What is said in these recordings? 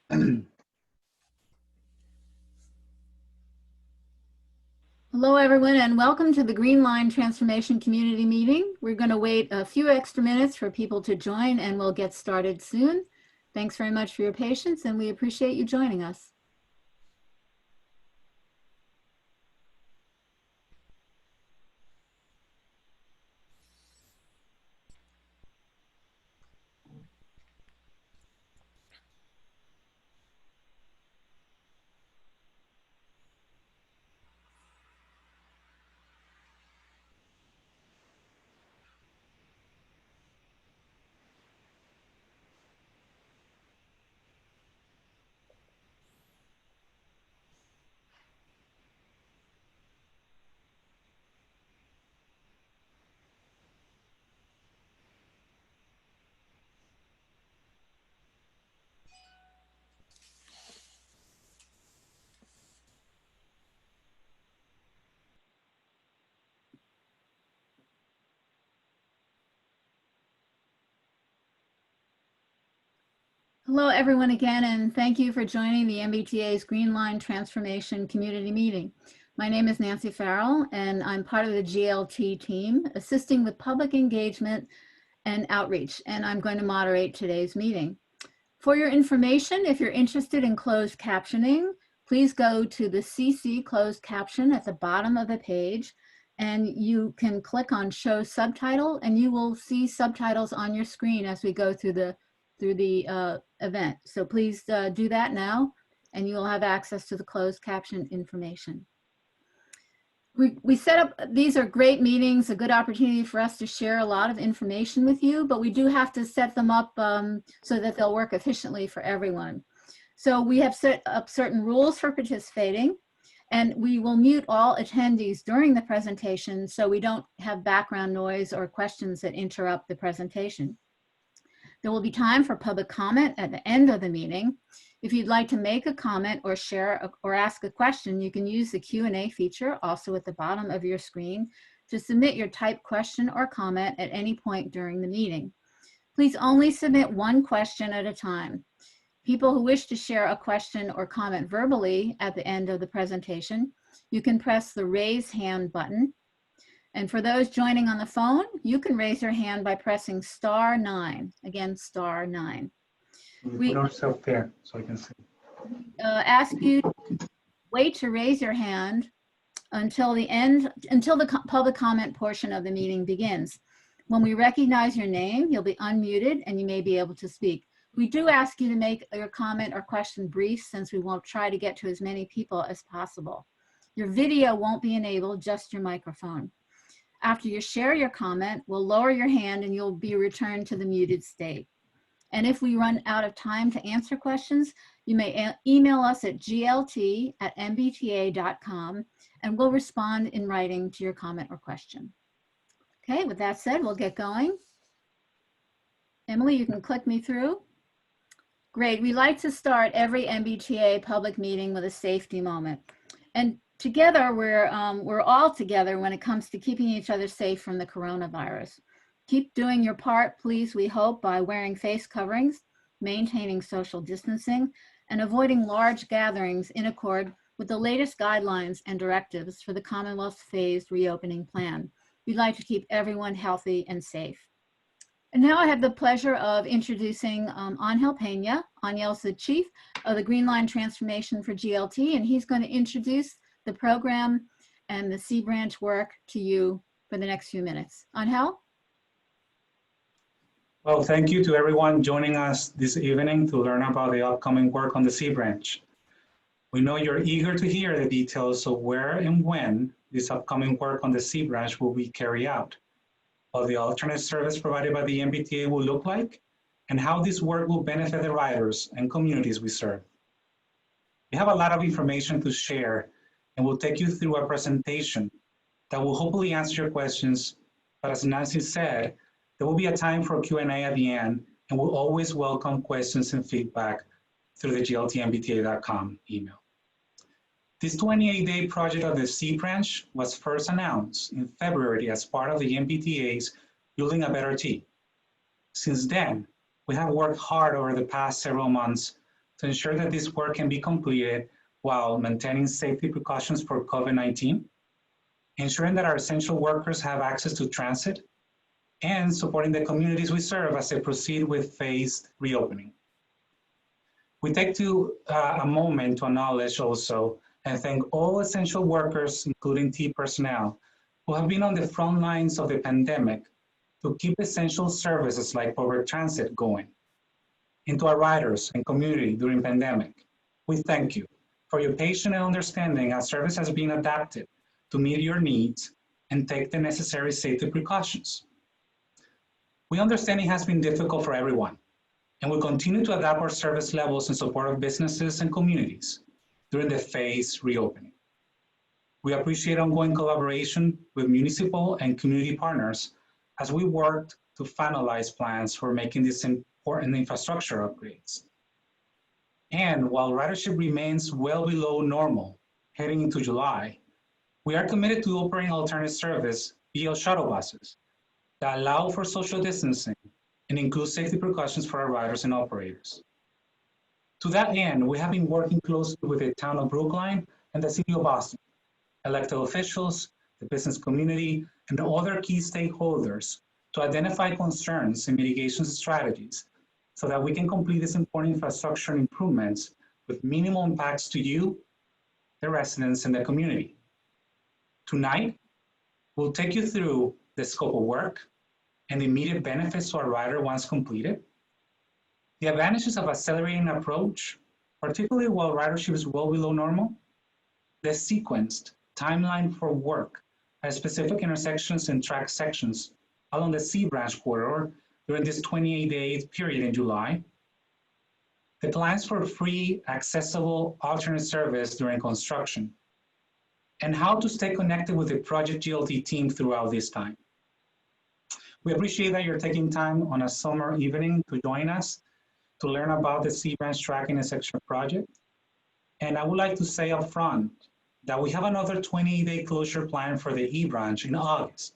Hello, everyone, and welcome to the Green Line Transformation Community Meeting. We're going to wait a few extra minutes for people to join, and we'll get started soon. Thanks very much for your patience, and we appreciate you joining us. Hello, everyone, again, and thank you for joining the MBTA's Green Line Transformation Community Meeting. My name is Nancy Farrell, and I'm part of the GLT team, assisting with public engagement and outreach, and I'm going to moderate today's meeting. For your information, if you're interested in closed captioning, please go to the CC closed caption at the bottom of the page, and you can click on Show Subtitle, and you will see subtitles on your screen as we go through the event. So please do that now, and you will have access to the closed caption information. We set up, these are great meetings, a good opportunity for us to share a lot of information with you, but we do have to set them up so that they'll work efficiently for everyone. So we have set up certain rules for participating, and we will mute all attendees during the presentation so we don't have background noise or questions that interrupt the presentation. There will be time for public comment at the end of the meeting. If you'd like to make a comment or share or ask a question, you can use the Q&A feature also at the bottom of your screen to submit your typed question or comment at any point during the meeting. Please only submit one question at a time. People who wish to share a question or comment verbally at the end of the presentation, you can press the raise hand button. And for those joining on the phone, you can raise your hand by pressing *9. Again, *9. We put ourselves there so I can see. Ask you to wait to raise your hand until the public comment portion of the meeting begins. When we recognize your name, you'll be unmuted and you may be able to speak. We do ask you to make your comment or question brief, since we won't try to get to as many people as possible. Your video won't be enabled, just your microphone. After you share your comment, we'll lower your hand and you'll be returned to the muted state. And if we run out of time to answer questions, you may email us at glt@mbta.com and we'll respond in writing to your comment or question. Okay, with that said, we'll get going. Emily, you can click me through. Great, we like to start every MBTA public meeting with a safety moment. And together, we're all together when it comes to keeping each other safe from the coronavirus. Keep doing your part, please, we hope, by wearing face coverings, maintaining social distancing, and avoiding large gatherings in accord with the latest guidelines and directives for the Commonwealth's phased reopening plan. We'd like to keep everyone healthy and safe. And now I have the pleasure of introducing Angel Pena. Angel's the chief of the Green Line Transformation for GLT, and he's going to introduce the program and the C branch work to you for the next few minutes. Angel? Well, thank you to everyone joining us this evening to learn about the upcoming work on the C branch. We know you're eager to hear the details of where and when this upcoming work on the C branch will be carried out, what the alternate service provided by the MBTA will look like, and how this work will benefit the riders and communities we serve. We have a lot of information to share, and we'll take you through a presentation that will hopefully answer your questions. But as Nancy said, there will be a time for Q&A at the end, and we'll always welcome questions and feedback through the gltmbta.com email. This 28-day project of the C branch was first announced in February as part of the MBTA's Building a Better T. Since then, we have worked hard over the past several months to ensure that this work can be completed while maintaining safety precautions for COVID-19, ensuring that our essential workers have access to transit, and supporting the communities we serve as they proceed with phased reopening. We take a moment to acknowledge also and thank all essential workers, including T personnel, who have been on the front lines of the pandemic to keep essential services like public transit going. And to our riders and community during pandemic, we thank you for your patience and understanding as service has been adapted to meet your needs and take the necessary safety precautions. We understand it has been difficult for everyone, and we'll continue to adapt our service levels in support of businesses and communities during the phased reopening. We appreciate ongoing collaboration with municipal and community partners as we work to finalize plans for making these important infrastructure upgrades. And while ridership remains well below normal heading into July, we are committed to operating alternate service via shuttle buses that allow for social distancing and include safety precautions for our riders and operators. To that end, we have been working closely with the town of Brookline and the city of Boston, elected officials, the business community, and other key stakeholders to identify concerns and mitigation strategies so that we can complete these important infrastructure improvements with minimal impacts to you, the residents, and the community. Tonight, we'll take you through the scope of work and the immediate benefits to our rider once completed, the advantages of accelerating approach, particularly while ridership is well below normal, the sequenced timeline for work at specific intersections and track sections along the C branch corridor during this 28-day period in July, the plans for free, accessible alternate service during construction, and how to stay connected with the Project GLT team throughout this time. We appreciate that you're taking time on a summer evening to join us to learn about the C branch track intersection project. And I would like to say up front that we have another 28-day closure plan for the E branch in August.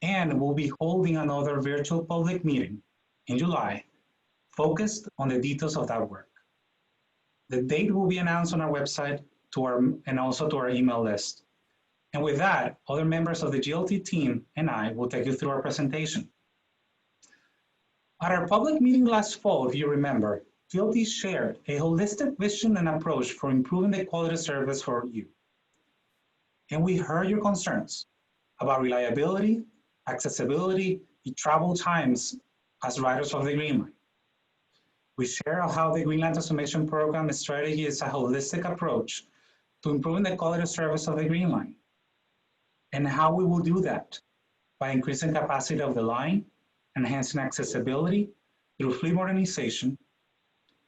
And we'll be holding another virtual public meeting in July focused on the details of that work. The date will be announced on our website and also to our email list. And with that, other members of the GLT team and I will take you through our presentation. At our public meeting last fall, if you remember, GLT shared a holistic vision and approach for improving the quality of service for you. And we heard your concerns about reliability, accessibility, and travel times as riders of the Green Line. We share how the Green Line Transformation Program strategy is a holistic approach to improving the quality of service of the Green Line, and how we will do that by increasing capacity of the line, enhancing accessibility through fleet modernization,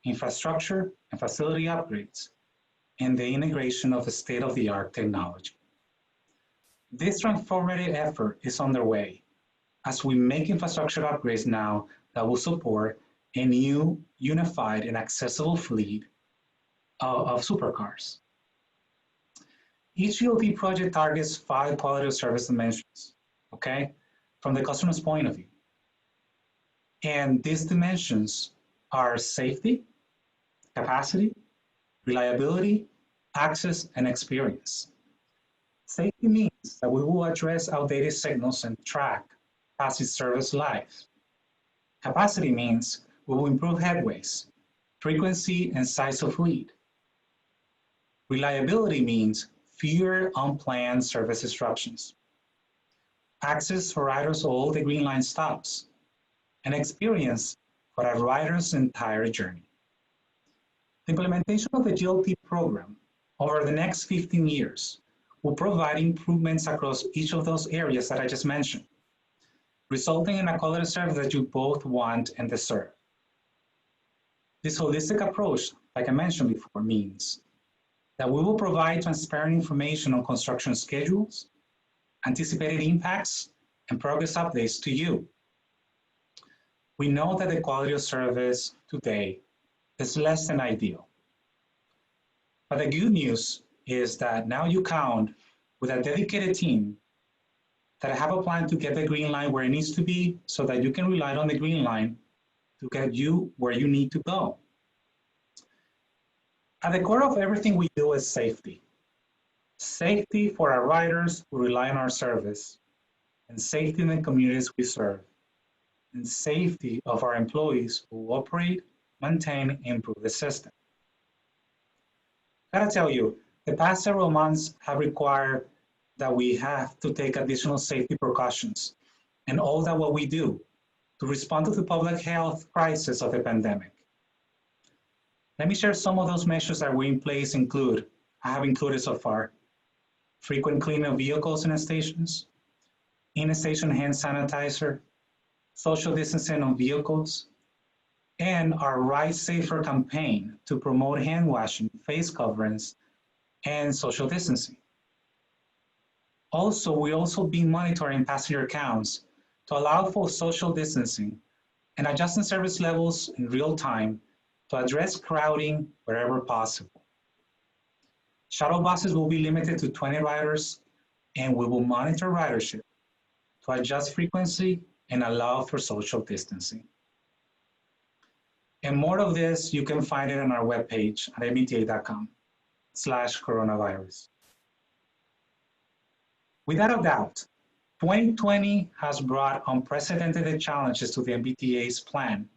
infrastructure and facility upgrades, and the integration of the state-of-the-art technology. This transformative effort is underway as we make infrastructure upgrades now that will support a new, unified, and accessible fleet of supercars. Each GLT project targets 5 quality of service dimensions, okay, from the customer's point of view. And these dimensions are safety, capacity, reliability, access, and experience. Safety means that we will address outdated signals and track passive service life. Capacity means we will improve headways, frequency, and size of fleet. Reliability means fewer unplanned service disruptions. Access for riders all the Green Line stops, and experience for a rider's entire journey. The implementation of the GLT program over the next 15 years will provide improvements across each of those areas that I just mentioned, resulting in a quality service that you both want and deserve. This holistic approach, like I mentioned before, means that we will provide transparent information on construction schedules, anticipated impacts, and progress updates to you. We know that the quality of service today is less than ideal. But the good news is that now you count with a dedicated team that have a plan to get the Green Line where it needs to be so that you can rely on the Green Line to get you where you need to go. At the core of everything we do is safety. Safety for our riders who rely on our service, and safety in the communities we serve, and safety of our employees who operate, maintain, and improve the system. I gotta tell you, the past several months have required that we have to take additional safety precautions and all that what we do to respond to the public health crisis of the pandemic. Let me share some of those measures that we in place I have included so far. Frequent cleaning of vehicles in stations, in-station hand sanitizer, social distancing on vehicles, and our Ride Safer campaign to promote hand washing, face coverings, and social distancing. Also, we also been monitoring passenger counts to allow for social distancing and adjusting service levels in real time to address crowding wherever possible. Shuttle buses will be limited to 20 riders, and we will monitor ridership to adjust frequency and allow for social distancing. And more of this, you can find it on our webpage at mbta.com/coronavirus. Without a doubt, 2020 has brought unprecedented challenges to the MBTA's plan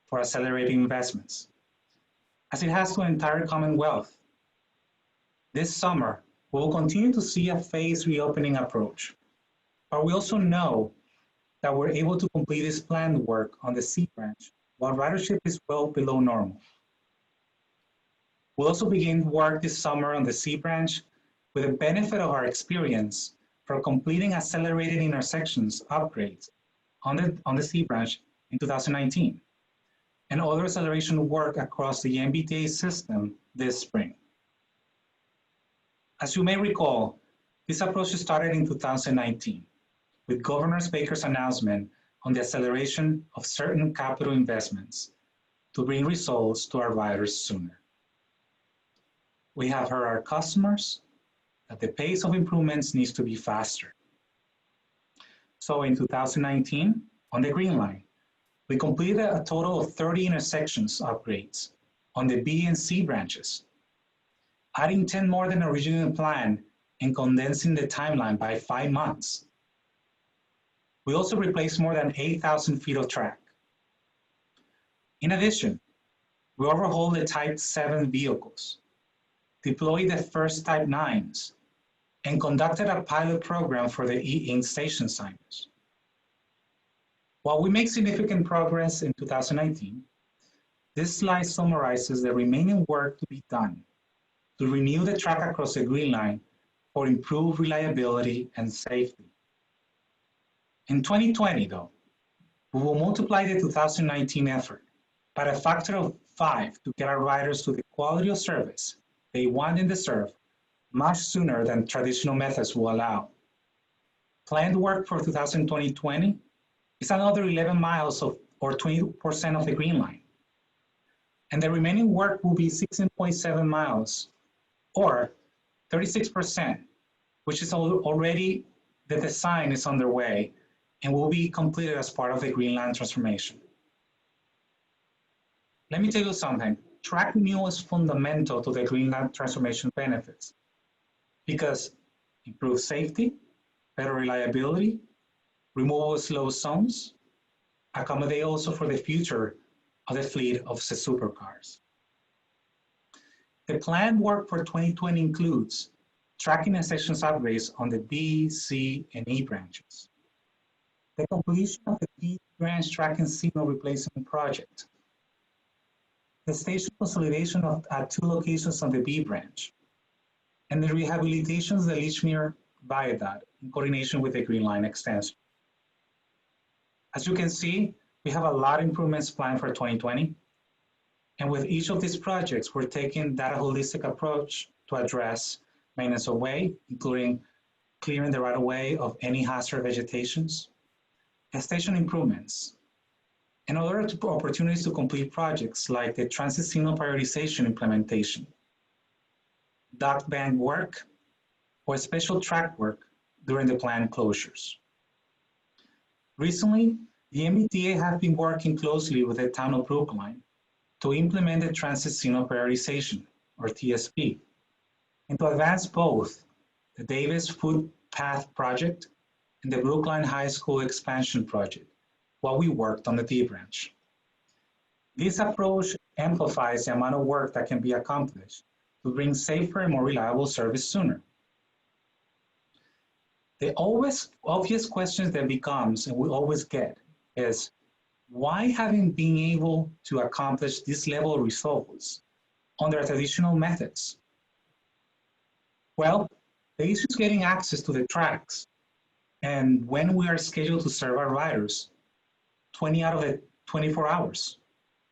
for accelerating investments, as it has to the entire Commonwealth. This summer, we will continue to see a phased reopening approach, but we also know that we're able to complete this planned work on the C branch while ridership is well below normal. We'll also begin work this summer on the C branch with the benefit of our experience for completing accelerated intersections upgrades on the C branch in 2019, and other acceleration work across the MBTA system this spring. As you may recall, this approach started in 2019 with Governor Baker's announcement on the acceleration of certain capital investments to bring results to our riders sooner. We have heard our customers that the pace of improvements needs to be faster. So in 2019, on the Green Line, we completed a total of 30 intersections upgrades on the B and C branches, adding 10 more than originally planned and condensing the timeline by 5 months. We also replaced more than 8,000 feet of track. In addition, we overhauled the Type 7 vehicles, deployed the first Type 9s, and conducted a pilot program for the e-ink station signers. While we make significant progress in 2019, this slide summarizes the remaining work to be done to renew the track across the Green Line for improved reliability and safety. In 2020, though, we will multiply the 2019 effort by a factor of 5 to get our riders to the quality of service they want and deserve much sooner than traditional methods will allow. Planned work for 2020 is another 11 miles or 20% of the Green Line. And the remaining work will be 16.7 miles or 36%, which is already, the design is underway and will be completed as part of the Green Line transformation. Let me tell you something. Track renewal is fundamental to the Green Line transformation benefits because improved safety, better reliability, removal of slow zones, accommodate also for the future of the fleet of the supercars. The planned work for 2020 includes tracking and sections upgrades on the B, C, and E branches, the completion of the D branch tracking signal replacement project, the station consolidation at 2 locations on the B branch, and the rehabilitation of the Lichmere Viaduct in coordination with the Green Line extension. As you can see, we have a lot of improvements planned for 2020. And with each of these projects, we're taking that holistic approach to address maintenance of way, including clearing the right of way of any hazard vegetations, station improvements, and other opportunities to complete projects like the transit signal prioritization implementation, dock bank work, or special track work during the planned closures. Recently, the MBTA have been working closely with the town of Brookline to implement the transit signal prioritization or TSP, and to advance both the Davis Footpath Project and the Brookline High School Expansion Project while we worked on the D branch. This approach amplifies the amount of work that can be accomplished to bring safer and more reliable service sooner. The always obvious questions that becomes, and we always get, is why haven't been able to accomplish this level of results under traditional methods? Well, the issue is getting access to the tracks. And when we are scheduled to serve our riders, 20 out of the 24 hours,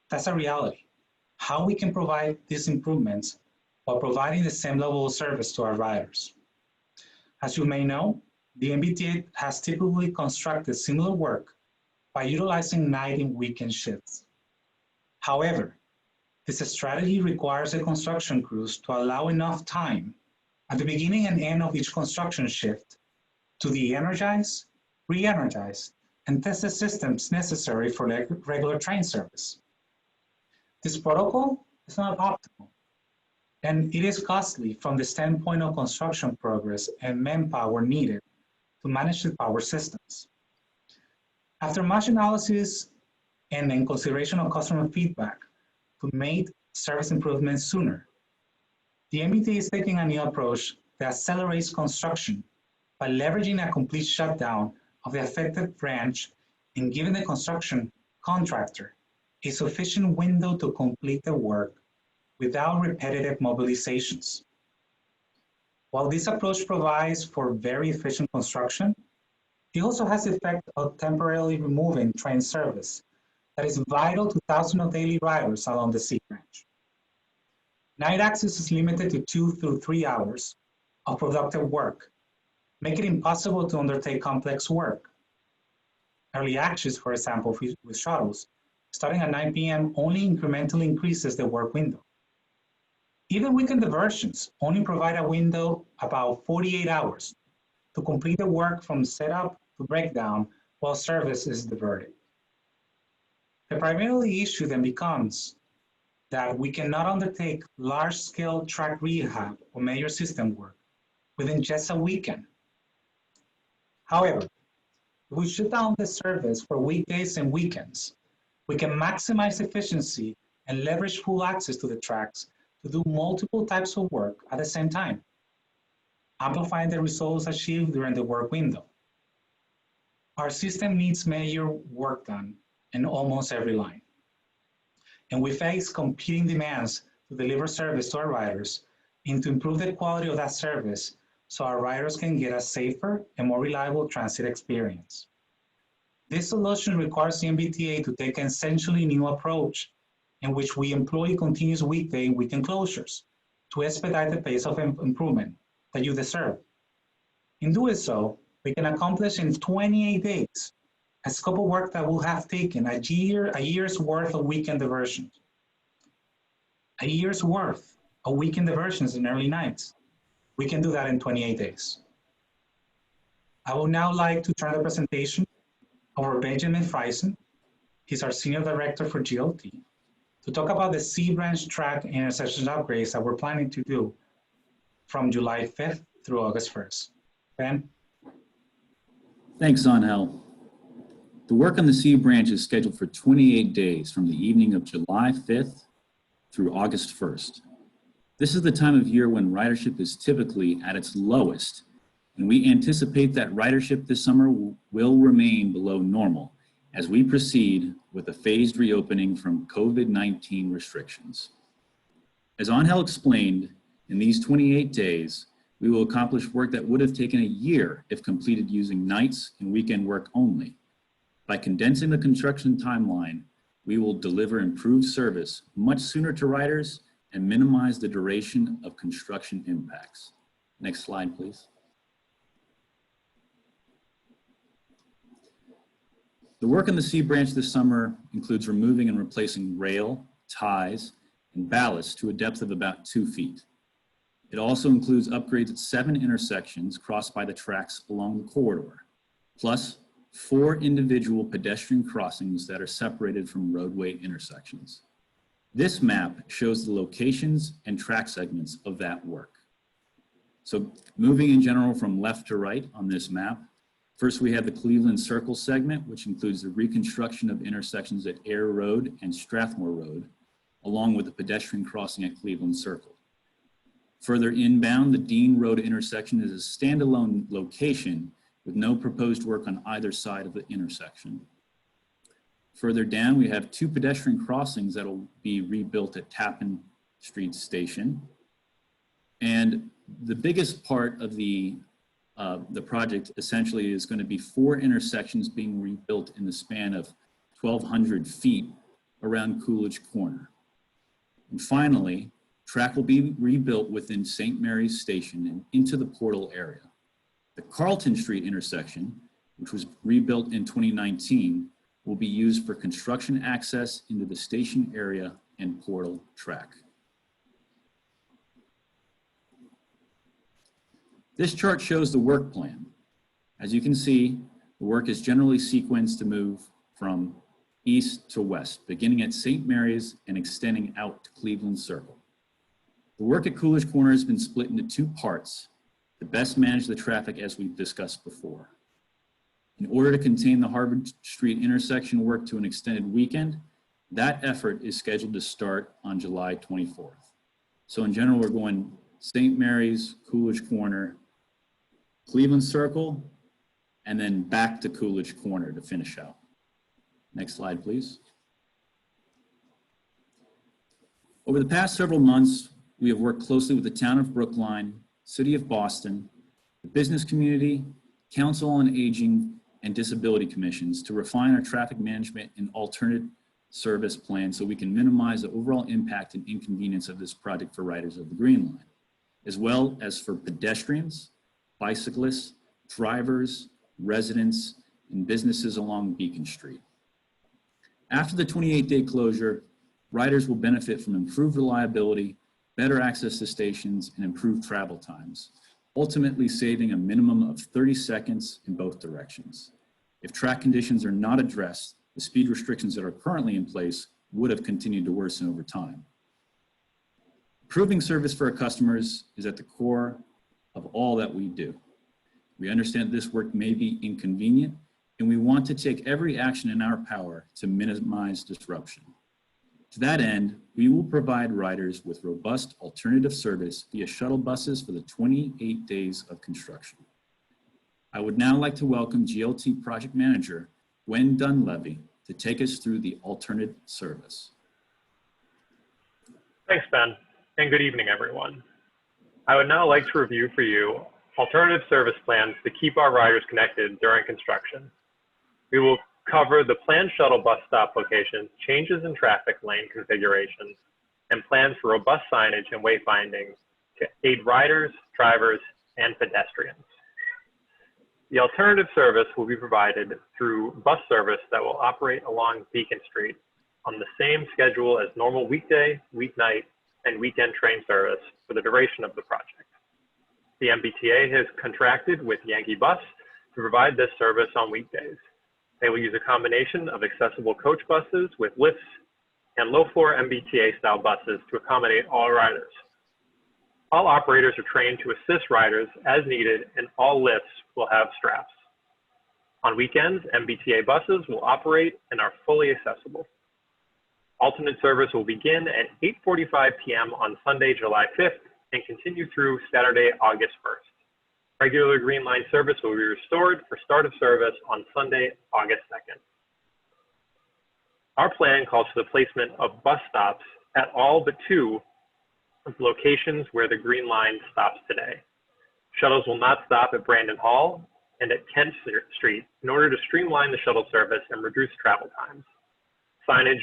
that's a reality. How we can provide these improvements while providing the same level of service to our riders. As you may know, the MBTA has typically constructed similar work by utilizing night and weekend shifts. However, this strategy requires the construction crews to allow enough time at the beginning and end of each construction shift to de-energize, re-energize, and test the systems necessary for regular train service. This protocol is not optimal, and it is costly from the standpoint of construction progress and manpower needed to manage the power systems. After much analysis and in consideration of customer feedback to make service improvements sooner, the MBTA is taking a new approach that accelerates construction by leveraging a complete shutdown of the affected branch and giving the construction contractor a sufficient window to complete the work without repetitive mobilizations. While this approach provides for very efficient construction, it also has the effect of temporarily removing train service that is vital to thousands of daily riders along the C branch. Night access is limited to 2 through 3 hours of productive work, making it impossible to undertake complex work. Early access, for example, with shuttles, starting at 9 p.m. only incrementally increases the work window. Even weekend diversions only provide a window about 48 hours to complete the work from setup to breakdown while service is diverted. The primary issue then becomes that we cannot undertake large-scale track rehab or major system work within just a weekend. However, if we shut down the service for weekdays and weekends, we can maximize efficiency and leverage full access to the tracks to do multiple types of work at the same time, amplifying the results achieved during the work window. Our system needs major work done in almost every line, and we face competing demands to deliver service to our riders and to improve the quality of that service so our riders can get a safer and more reliable transit experience. This solution requires the MBTA to take an essentially new approach in which we employ continuous weekday and weekend closures to expedite the pace of improvement that you deserve. In doing so, we can accomplish in 28 days a scope of work that will have taken a year's worth of weekend diversions. A year's worth of weekend diversions in early nights. We can do that in 28 days. I would now like to turn the presentation over to Benjamin Friesen. He's our Senior Director for GLT, to talk about the C branch track intersection upgrades that we're planning to do from July 5th through August 1st. Ben? Thanks, Angel. The work on the C branch is scheduled for 28 days from the evening of July 5th through August 1st. This is the time of year when ridership is typically at its lowest, and we anticipate that ridership this summer will remain below normal as we proceed with a phased reopening from COVID-19 restrictions. As Angel explained, in these 28 days, we will accomplish work that would have taken a year if completed using nights and weekend work only. By condensing the construction timeline, we will deliver improved service much sooner to riders and minimize the duration of construction impacts. Next slide, please. The work on the C branch this summer includes removing and replacing rail, ties, and ballast to a depth of about 2 feet. It also includes upgrades at 7 intersections crossed by the tracks along the corridor, plus 4 individual pedestrian crossings that are separated from roadway intersections. This map shows the locations and track segments of that work. So moving in general from left to right on this map, first we have the Cleveland Circle segment, which includes the reconstruction of intersections at Air Road and Strathmore Road, along with the pedestrian crossing at Cleveland Circle. Further inbound, the Dean Road intersection is a standalone location with no proposed work on either side of the intersection. Further down, we have two pedestrian crossings that will be rebuilt at Tappan Street Station. And the biggest part of the project essentially is going to be 4 intersections being rebuilt in the span of 1,200 feet around Coolidge Corner. And finally, track will be rebuilt within St. Mary's Station and into the portal area. The Carlton Street intersection, which was rebuilt in 2019, will be used for construction access into the station area and portal track. This chart shows the work plan. As you can see, the work is generally sequenced to move from east to west, beginning at St. Mary's and extending out to Cleveland Circle. The work at Coolidge Corner has been split into 2 parts to best manage the traffic as we've discussed before. In order to contain the Harvard Street intersection work to an extended weekend, that effort is scheduled to start on July 24th. So in general, we're going St. Mary's, Coolidge Corner, Cleveland Circle, and then back to Coolidge Corner to finish out. Next slide, please. Over the past several months, we have worked closely with the Town of Brookline, City of Boston, the business community, Council on Aging, and Disability Commissions to refine our traffic management and alternate service plan so we can minimize the overall impact and inconvenience of this project for riders of the Green Line, as well as for pedestrians, bicyclists, drivers, residents, and businesses along Beacon Street. After the 28-day closure, riders will benefit from improved reliability, better access to stations, and improved travel times, ultimately saving a minimum of 30 seconds in both directions. If track conditions are not addressed, the speed restrictions that are currently in place would have continued to worsen over time. Improving service for our customers is at the core of all that we do. We understand this work may be inconvenient, and we want to take every action in our power to minimize disruption. To that end, we will provide riders with robust alternative service via shuttle buses for the 28 days of construction. I would now like to welcome GLT Project Manager, Gwen Dunleavy, to take us through the alternate service. Thanks, Ben, and good evening, everyone. I would now like to review for you alternative service plans to keep our riders connected during construction. We will cover the planned shuttle bus stop locations, changes in traffic lane configurations, and plans for robust signage and wayfinding to aid riders, drivers, and pedestrians. The alternative service will be provided through bus service that will operate along Beacon Street on the same schedule as normal weekday, weeknight, and weekend train service for the duration of the project. The MBTA has contracted with Yankee Bus to provide this service on weekdays. They will use a combination of accessible coach buses with lifts and low-floor MBTA style buses to accommodate all riders. All operators are trained to assist riders as needed, and all lifts will have straps. On weekends, MBTA buses will operate and are fully accessible. Alternate service will begin at 8:45 p.m. on Sunday, July 5th, and continue through Saturday, August 1st. Regular Green Line service will be restored for start of service on Sunday, August 2nd. Our plan calls for the placement of bus stops at all but 2 of the locations where the Green Line stops today. Shuttles will not stop at Brandon Hall and at Kent Street in order to streamline the shuttle service and reduce travel times. Signage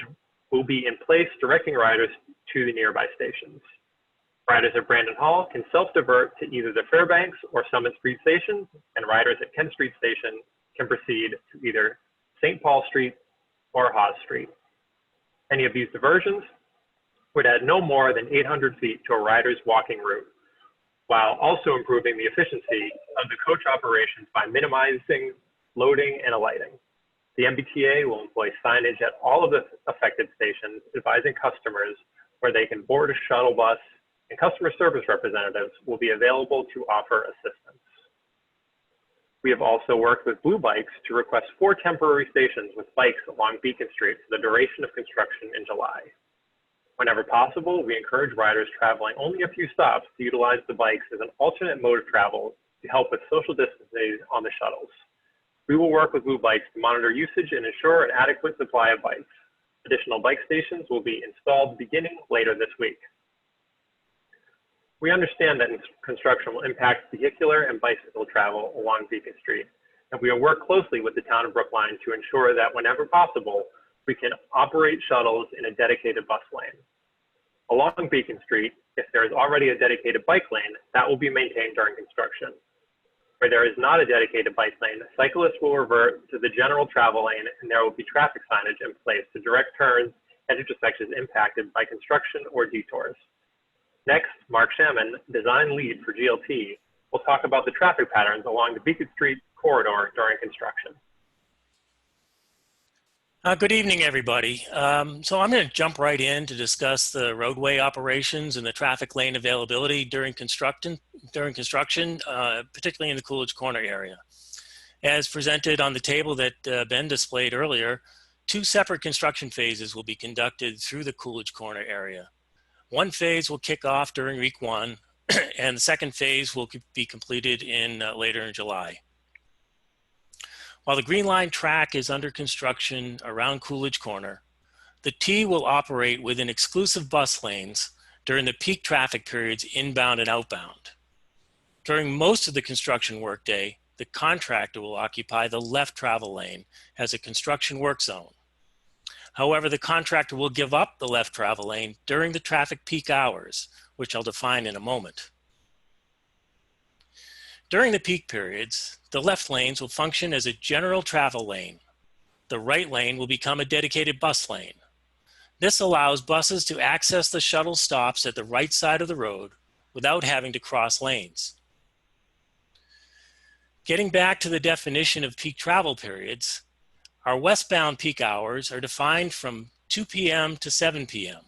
will be in place directing riders to the nearby stations. Riders at Brandon Hall can self-divert to either the Fairbanks or Summit Street stations, and riders at Kent Street Station can proceed to either St. Paul Street or Hawes Street. Any of these diversions would add no more than 800 feet to a rider's walking route, while also improving the efficiency of the coach operations by minimizing loading and alighting. The MBTA will employ signage at all of the affected stations advising customers where they can board a shuttle bus, and customer service representatives will be available to offer assistance. We have also worked with Blue Bikes to request 4 temporary stations with bikes along Beacon Street for the duration of construction in July. Whenever possible, we encourage riders traveling only a few stops to utilize the bikes as an alternate mode of travel to help with social distancing on the shuttles. We will work with Blue Bikes to monitor usage and ensure an adequate supply of bikes. Additional bike stations will be installed beginning later this week. We understand that construction will impact vehicular and bicycle travel along Beacon Street, and we will work closely with the town of Brookline to ensure that whenever possible, we can operate shuttles in a dedicated bus lane. Along Beacon Street, if there is already a dedicated bike lane, that will be maintained during construction. Where there is not a dedicated bike lane, cyclists will revert to the general travel lane, and there will be traffic signage in place to direct turns at intersections impacted by construction or detours. Next, Mark Shaman, design lead for GLT, will talk about the traffic patterns along the Beacon Street corridor during construction. Good evening, everybody. So I'm going to jump right in to discuss the roadway operations and the traffic lane availability during construction, particularly in the Coolidge Corner area. As presented on the table that Ben displayed earlier, 2 separate construction phases will be conducted through the Coolidge Corner area. One phase will kick off during week 1, and the second phase will be completed later in July. While the Green Line track is under construction around Coolidge Corner, the T will operate within exclusive bus lanes during the peak traffic periods inbound and outbound. During most of the construction workday, the contractor will occupy the left travel lane as a construction work zone. However, the contractor will give up the left travel lane during the traffic peak hours, which I'll define in a moment. During the peak periods, the left lanes will function as a general travel lane. The right lane will become a dedicated bus lane. This allows buses to access the shuttle stops at the right side of the road without having to cross lanes. Getting back to the definition of peak travel periods, our westbound peak hours are defined from 2 p.m. to 7 p.m.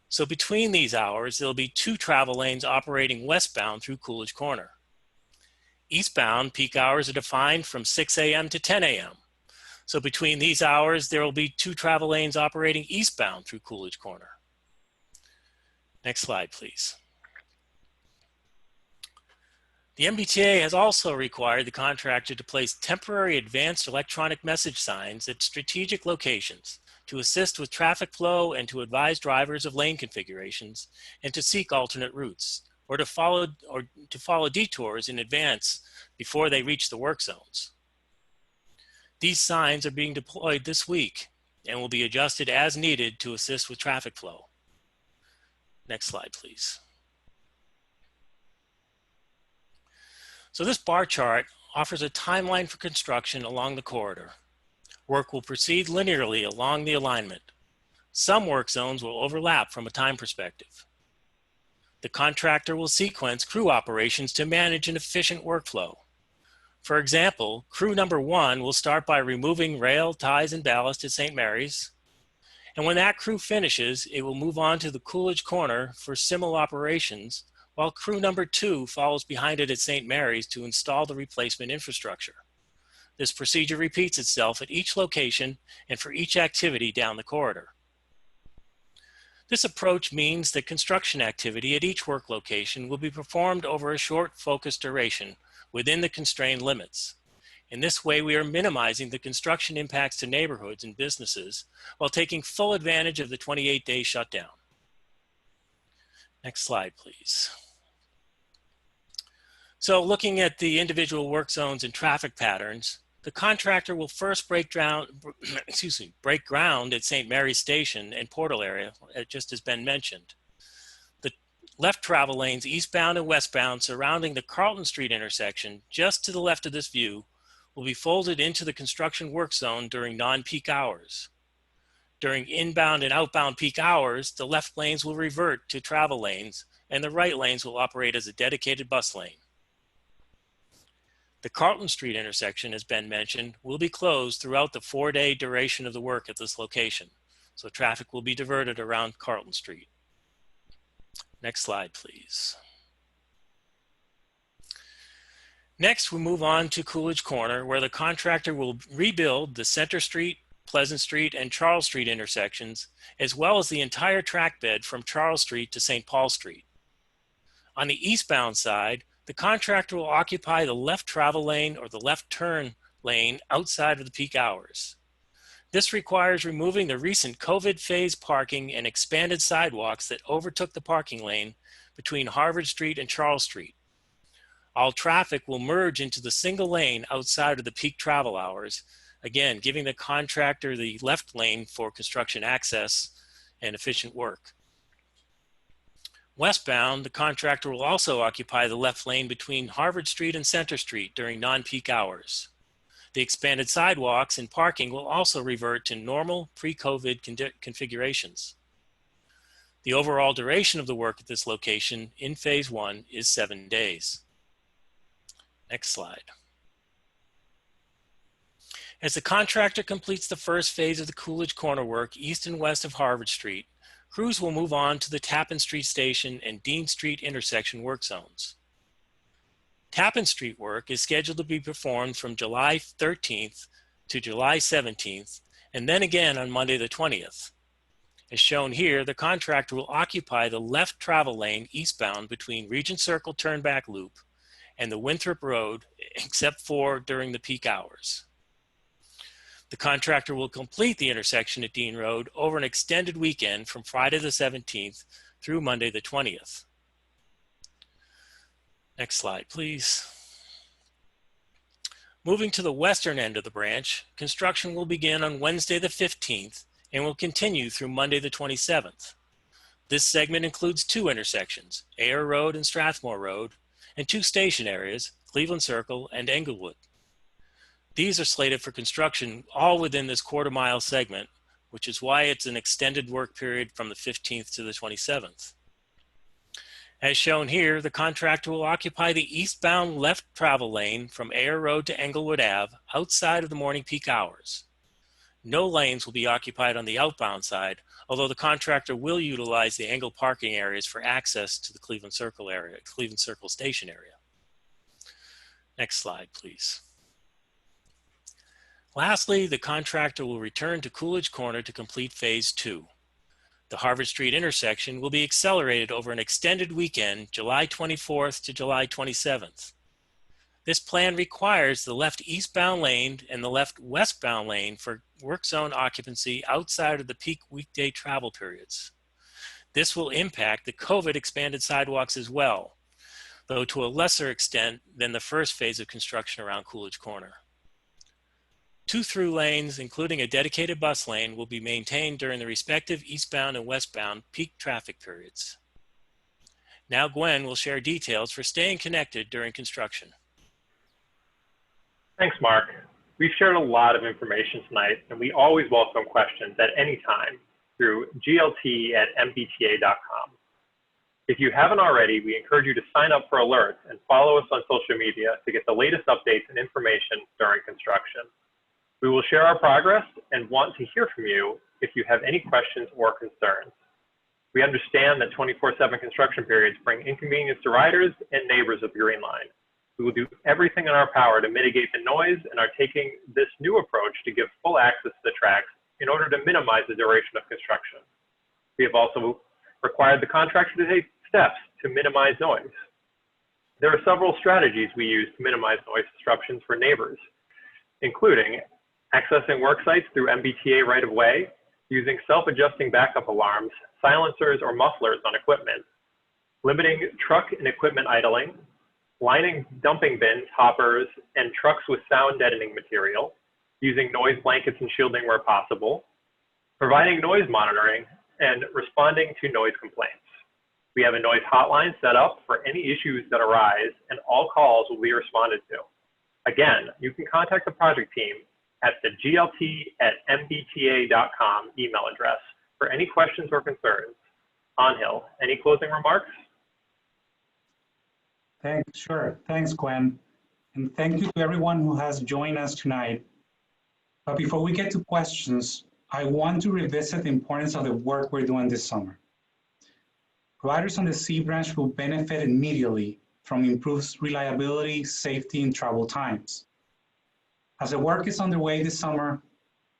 So between these hours, there'll be 2 travel lanes operating westbound through Coolidge Corner. Eastbound peak hours are defined from 6 a.m. to 10 a.m. So between these hours, there will be 2 travel lanes operating eastbound through Coolidge Corner. Next slide, please. The MBTA has also required the contractor to place temporary advanced electronic message signs at strategic locations to assist with traffic flow and to advise drivers of lane configurations and to seek alternate routes or to follow detours in advance before they reach the work zones. These signs are being deployed this week and will be adjusted as needed to assist with traffic flow. Next slide, please. So this bar chart offers a timeline for construction along the corridor. Work will proceed linearly along the alignment. Some work zones will overlap from a time perspective. The contractor will sequence crew operations to manage an efficient workflow. For example, crew number 1 will start by removing rail, ties, and ballast at St. Mary's. And when that crew finishes, it will move on to the Coolidge Corner for similar operations, while crew number 2 follows behind it at St. Mary's to install the replacement infrastructure. This procedure repeats itself at each location and for each activity down the corridor. This approach means that construction activity at each work location will be performed over a short, focused duration within the constrained limits. In this way, we are minimizing the construction impacts to neighborhoods and businesses while taking full advantage of the 28-day shutdown. Next slide, please. So looking at the individual work zones and traffic patterns, the contractor will first break ground at St. Mary's Station and Portal area, just as Ben mentioned. The left travel lanes eastbound and westbound surrounding the Carlton Street intersection, just to the left of this view, will be folded into the construction work zone during non-peak hours. During inbound and outbound peak hours, the left lanes will revert to travel lanes and the right lanes will operate as a dedicated bus lane. The Carlton Street intersection, as Ben mentioned, will be closed throughout the 4-day duration of the work at this location. So traffic will be diverted around Carlton Street. Next slide, please. Next, we move on to Coolidge Corner, where the contractor will rebuild the Center Street, Pleasant Street, and Charles Street intersections, as well as the entire track bed from Charles Street to St. Paul Street. On the eastbound side, the contractor will occupy the left travel lane or the left turn lane outside of the peak hours. This requires removing the recent COVID phase parking and expanded sidewalks that overtook the parking lane between Harvard Street and Charles Street. All traffic will merge into the single lane outside of the peak travel hours, again, giving the contractor the left lane for construction access and efficient work. Westbound, the contractor will also occupy the left lane between Harvard Street and Center Street during non-peak hours. The expanded sidewalks and parking will also revert to normal pre-COVID configurations. The overall duration of the work at this location in phase 1 is 7 days. Next slide. As the contractor completes the first phase of the Coolidge Corner work east and west of Harvard Street, crews will move on to the Tappan Street Station and Dean Street intersection work zones. Tappan Street work is scheduled to be performed from July 13th to July 17th, and then again on Monday the 20th. As shown here, the contractor will occupy the left travel lane eastbound between Regent Circle Turnback Loop and the Winthrop Road, except for during the peak hours. The contractor will complete the intersection at Dean Road over an extended weekend from Friday the 17th through Monday the 20th. Next slide, please. Moving to the western end of the branch, construction will begin on Wednesday the 15th and will continue through Monday the 27th. This segment includes 2 intersections, Ayer Road and Strathmore Road, and 2 station areas, Cleveland Circle and Englewood. These are slated for construction all within this quarter-mile segment, which is why it's an extended work period from the 15th to the 27th. As shown here, the contractor will occupy the eastbound left travel lane from Ayer Road to Englewood Ave outside of the morning peak hours. No lanes will be occupied on the outbound side, although the contractor will utilize the angled parking areas for access to the Cleveland Circle area, Cleveland Circle Station area. Next slide, please. Lastly, the contractor will return to Coolidge Corner to complete phase 2. The Harvard Street intersection will be accelerated over an extended weekend, July 24th to July 27th. This plan requires the left eastbound lane and the left westbound lane for work zone occupancy outside of the peak weekday travel periods. This will impact the COVID expanded sidewalks as well, though to a lesser extent than the first phase of construction around Coolidge Corner. 2 through lanes, including a dedicated bus lane, will be maintained during the respective eastbound and westbound peak traffic periods. Now Gwen will share details for staying connected during construction. Thanks, Mark. We've shared a lot of information tonight, and we always welcome questions at any time through glt@mbta.com. If you haven't already, we encourage you to sign up for alerts and follow us on social media to get the latest updates and information during construction. We will share our progress and want to hear from you if you have any questions or concerns. We understand that 24/7 construction periods bring inconvenience to riders and neighbors of the Green Line. We will do everything in our power to mitigate the noise and are taking this new approach to give full access to the tracks in order to minimize the duration of construction. We have also required the contractor to take steps to minimize noise. There are several strategies we use to minimize noise disruptions for neighbors, including accessing work sites through MBTA right-of-way, using self-adjusting backup alarms, silencers or mufflers on equipment, limiting truck and equipment idling, lining dumping bins, hoppers, and trucks with sound deadening material, using noise blankets and shielding where possible, providing noise monitoring, and responding to noise complaints. We have a noise hotline set up for any issues that arise, and all calls will be responded to. Again, you can contact the project team at the glt@mbta.com email address for any questions or concerns. Anhil, any closing remarks? Sure. Thanks, Gwen. And thank you to everyone who has joined us tonight. But before we get to questions, I want to revisit the importance of the work we're doing this summer. Riders on the C branch will benefit immediately from improved reliability, safety, and travel times. As the work is underway this summer,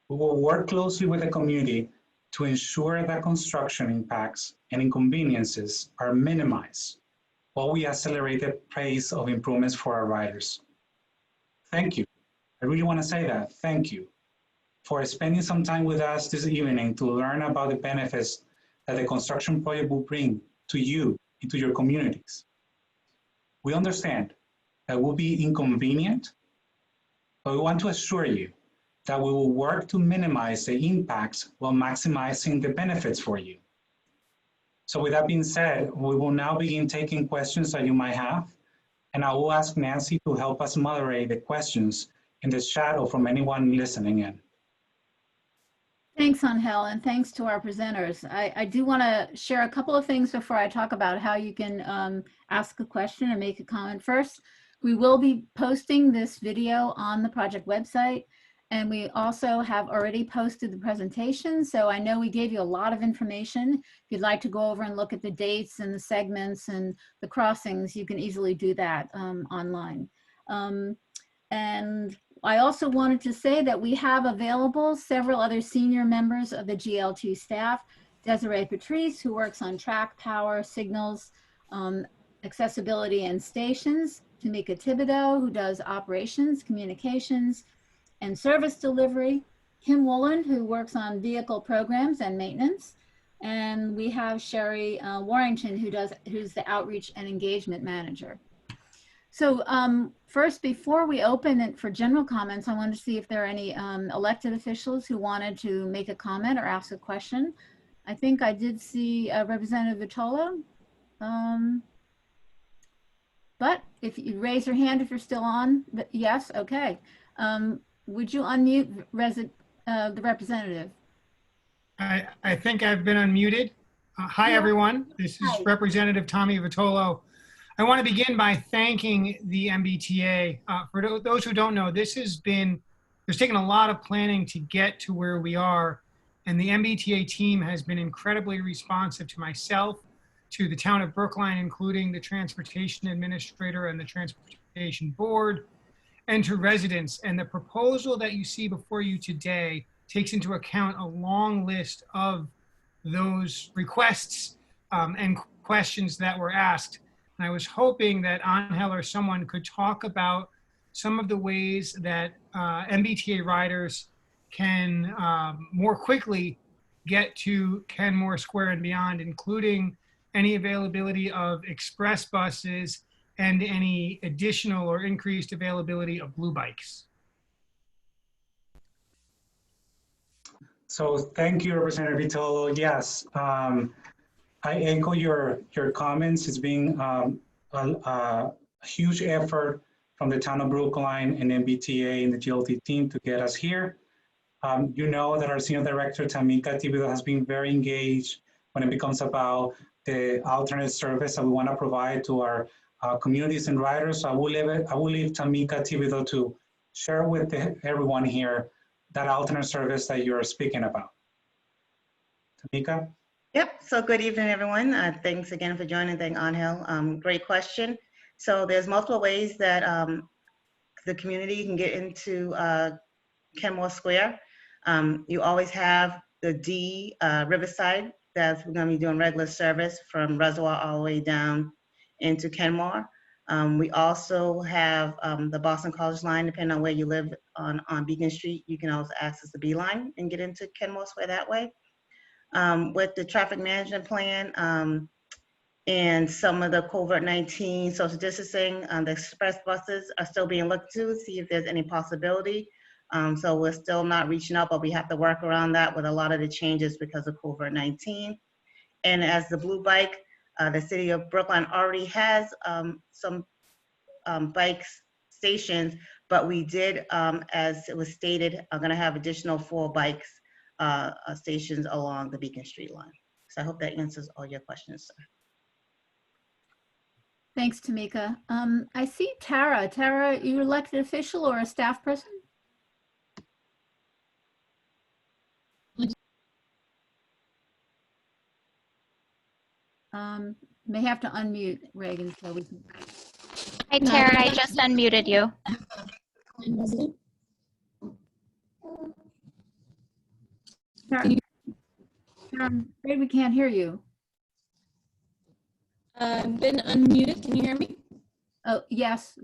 we will work closely with the community to ensure that construction impacts and inconveniences are minimized while we accelerate the pace of improvements for our riders. Thank you. I really want to say that. Thank you for spending some time with us this evening to learn about the benefits that the construction project will bring to you and to your communities. We understand that it will be inconvenient, but we want to assure you that we will work to minimize the impacts while maximizing the benefits for you. So with that being said, we will now begin taking questions that you might have, and I will ask Nancy to help us moderate the questions in the chat or from anyone listening in. Thanks, Angel, and thanks to our presenters. I do want to share a couple of things before I talk about how you can ask a question and make a comment. First, we will be posting this video on the project website, and we also have already posted the presentation. So I know we gave you a lot of information. If you'd like to go over and look at the dates and the segments and the crossings, you can easily do that online. And I also wanted to say that we have available several other senior members of the GLT staff. Desiree Patrice, who works on track, power, signals, accessibility, and stations. Tamika Thibodeau, who does operations, communications, and service delivery. Kim Woolen, who works on vehicle programs and maintenance. And we have Sherry Warrington, who's the outreach and engagement manager. So first, before we open it for general comments, I wanted to see if there are any elected officials who wanted to make a comment or ask a question. I think I did see Representative Vitolo. But if you raise your hand if you're still on, yes, okay. Would you unmute the representative? I think I've been unmuted. Hi, everyone. This is Representative Tommy Vitolo. I want to begin by thanking the MBTA. For those who don't know, there's taken a lot of planning to get to where we are, and the MBTA team has been incredibly responsive to myself, to the town of Brookline, including the transportation administrator and the transportation board, and to residents. And the proposal that you see before you today takes into account a long list of those requests and questions that were asked. And I was hoping that Angel or someone could talk about some of the ways that MBTA riders can more quickly get to Kenmore Square and beyond, including any availability of express buses and any additional or increased availability of blue bikes. So thank you, Representative Vitolo. Yes, I echo your comments. It's been a huge effort from the town of Brookline and MBTA and the GLT team to get us here. You know that our senior director, Tamika Thibodeau, has been very engaged when it becomes about the alternate service that we want to provide to our communities and riders. So I will leave Tamika Thibodeau to share with everyone here that alternate service that you're speaking about. Tamika? Yep, so good evening, everyone. Thanks again for joining. Thank Angel. Great question. So there's multiple ways that the community can get into Kenmore Square. You always have the D Riverside, that's going to be doing regular service from Reservoir all the way down into Kenmore. We also have the Boston College line, depending on where you live on Beacon Street. You can also access the B line and get into Kenmore Square that way. With the traffic management plan and some of the COVID-19 social distancing, the express buses are still being looked to see if there's any possibility. So we're still not reaching out, but we have to work around that with a lot of the changes because of COVID-19. And as the blue bike, the city of Brookline already has some bike stations, but we did, as it was stated, are going to have additional 4 bikes stations along the Beacon Street line. So I hope that answers all your questions, sir. Thanks, Tamika. I see Tara. Tara, you an elected official or a staff person? May have to unmute Reagan so we can. Hi, Tara. I just unmuted you. Tara, I'm afraid we can't hear you. I've been unmuted. Can you hear me? Oh, yes.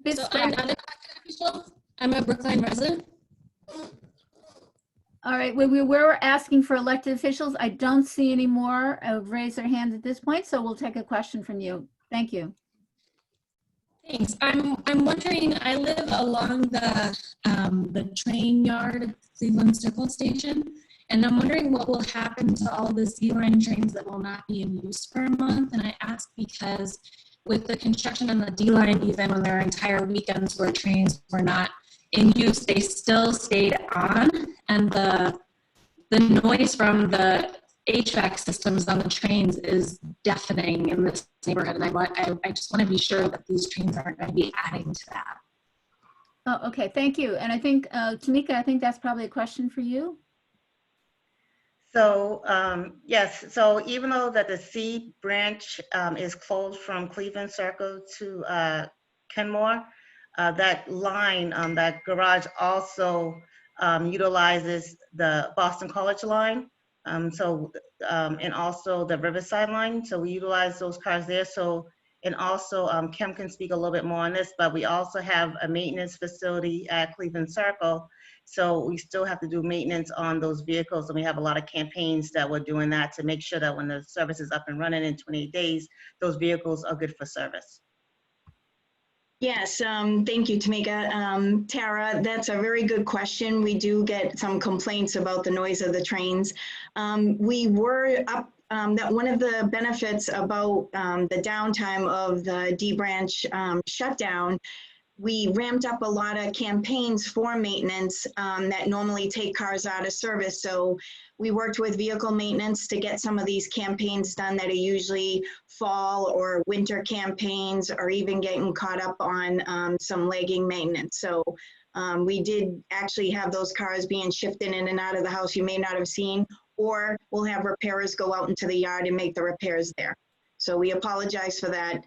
So I'm not an elected official. I'm a Brookline resident. All right, we were asking for elected officials. I don't see any more raise their hands at this point, so we'll take a question from you. Thank you. Thanks. I'm wondering. I live along the train yard at Cleveland Circle Station, and I'm wondering what will happen to all the Z-Line trains that will not be in use for a month. And I ask because with the construction on the D-Line, even when there are entire weekends where trains were not in use, they still stayed on, and the noise from the HVAC systems on the trains is deafening in this neighborhood, and I just want to be sure that these trains aren't going to be adding to that. Oh, okay, thank you. And I think, Tamika, I think that's probably a question for you. So yes, so even though that the C branch is closed from Cleveland Circle to Kenmore, that line, that garage also utilizes the Boston College line. And also the Riverside line. So we utilize those cars there. So, and also Kim can speak a little bit more on this, but we also have a maintenance facility at Cleveland Circle. So we still have to do maintenance on those vehicles. And we have a lot of campaigns that we're doing that to make sure that when the service is up and running in 28 days, those vehicles are good for service. Yes, thank you, Tamika. Tara, that's a very good question. We do get some complaints about the noise of the trains. We were up, that one of the benefits about the downtime of the D branch shutdown, we ramped up a lot of campaigns for maintenance that normally take cars out of service. So we worked with vehicle maintenance to get some of these campaigns done that are usually fall or winter campaigns, or even getting caught up on some lagging maintenance. So we did actually have those cars being shifted in and out of the house you may not have seen, or we'll have repairers go out into the yard and make the repairs there. So we apologize for that.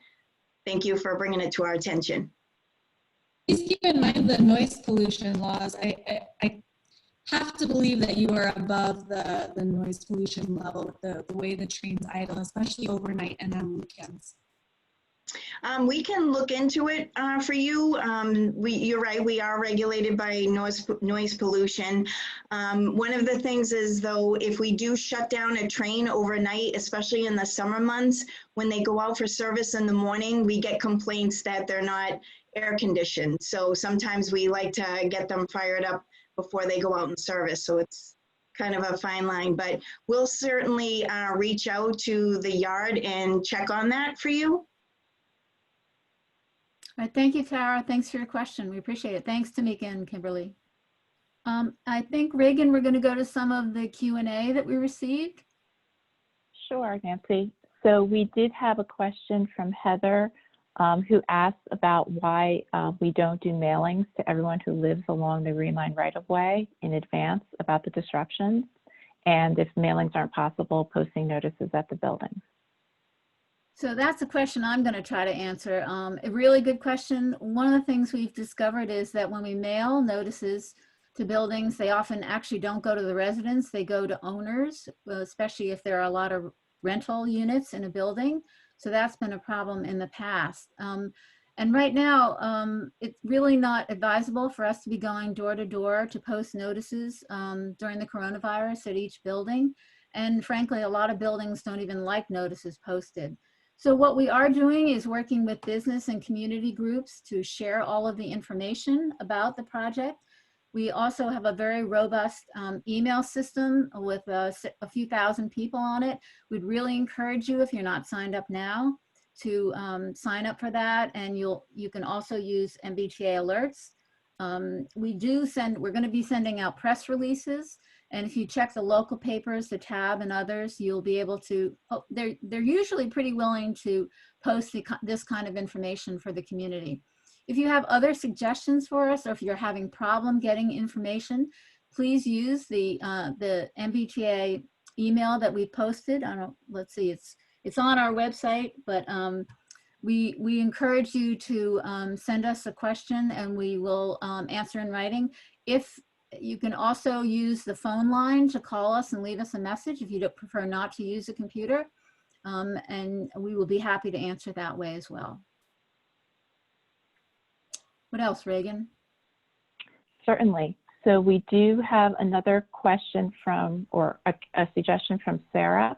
Thank you for bringing it to our attention. Please keep in mind the noise pollution laws. I have to believe that you are above the noise pollution level with the way the trains idle, especially overnight and on weekends. We can look into it for you. You're right, we are regulated by noise pollution. One of the things is, though, if we do shut down a train overnight, especially in the summer months, when they go out for service in the morning, we get complaints that they're not air conditioned. So sometimes we like to get them fired up before they go out in service. So it's kind of a fine line, but we'll certainly reach out to the yard and check on that for you. All right, thank you, Tara. Thanks for your question. We appreciate it. Thanks, Tamika and Kimberly. I think, Reagan, we're going to go to some of the Q&A that we received. Sure, Nancy. So we did have a question from Heather, who asked about why we don't do mailings to everyone who lives along the Green Line right-of-way in advance about the disruptions, and if mailings aren't possible, posting notices at the buildings. So that's a question I'm going to try to answer. A really good question. One of the things we've discovered is that when we mail notices to buildings, they often actually don't go to the residents, they go to owners, especially if there are a lot of rental units in a building. So that's been a problem in the past. And right now, it's really not advisable for us to be going door to door to post notices during the coronavirus at each building. And frankly, a lot of buildings don't even like notices posted. So what we are doing is working with business and community groups to share all of the information about the project. We also have a very robust email system with a few thousand people on it. We'd really encourage you, if you're not signed up now, to sign up for that. And you can also use MBTA alerts. We're going to be sending out press releases And if you check the local papers, the tab and others, you'll be able to, oh, they're usually pretty willing to post this kind of information for the community. If you have other suggestions for us, or if you're having problem getting information, please use the MBTA email that we posted. I don't, let's see, it's on our website, but we encourage you to send us a question and we will answer in writing. If you can also use the phone line to call us and leave us a message if you don't prefer not to use a computer, and we will be happy to answer that way as well. What else, Reagan? Certainly. So we do have another question from, or a suggestion from Sarah,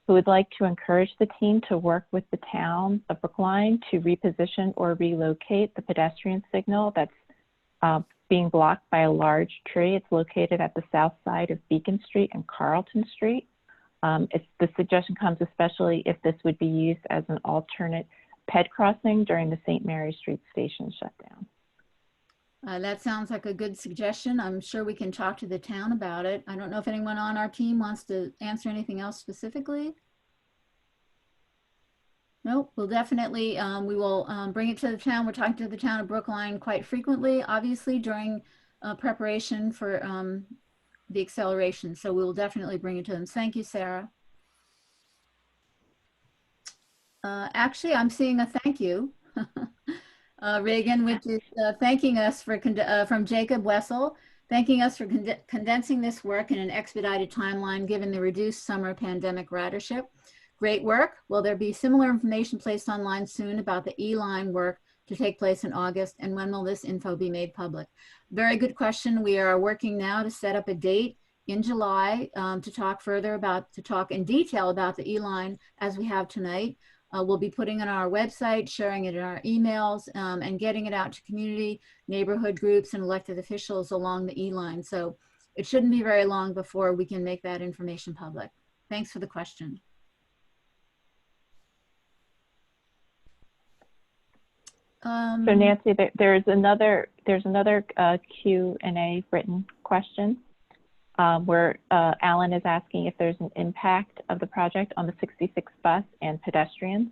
who would like to encourage the team to work with the town of Brookline to reposition or relocate the pedestrian signal that's being blocked by a large tree. It's located at the south side of Beacon Street and Carlton Street. The suggestion comes especially if this would be used as an alternate ped crossing during the St. Mary Street station shutdown. That sounds like a good suggestion. I'm sure we can talk to the town about it. I don't know if anyone on our team wants to answer anything else specifically. Nope, we'll definitely, we will bring it to the town. We're talking to the town of Brookline quite frequently, obviously during preparation for the acceleration. So we will definitely bring it to them. Thank you, Sarah. Actually, I'm seeing a thank you. Reagan, which is thanking us for, from Jacob Wessel, thanking us for condensing this work in an expedited timeline given the reduced summer pandemic ridership. Great work. Will there be similar information placed online soon about the E-line work to take place in August, and when will this info be made public? Very good question. We are working now to set up a date in July to talk further about, to talk in detail about the E-line as we have tonight. We'll be putting it on our website, sharing it in our emails, and getting it out to community, neighborhood groups, and elected officials along the E-line. So it shouldn't be very long before we can make that information public. Thanks for the question. So Nancy, there's another Q&A written question where Alan is asking if there's an impact of the project on the 66 bus and pedestrians.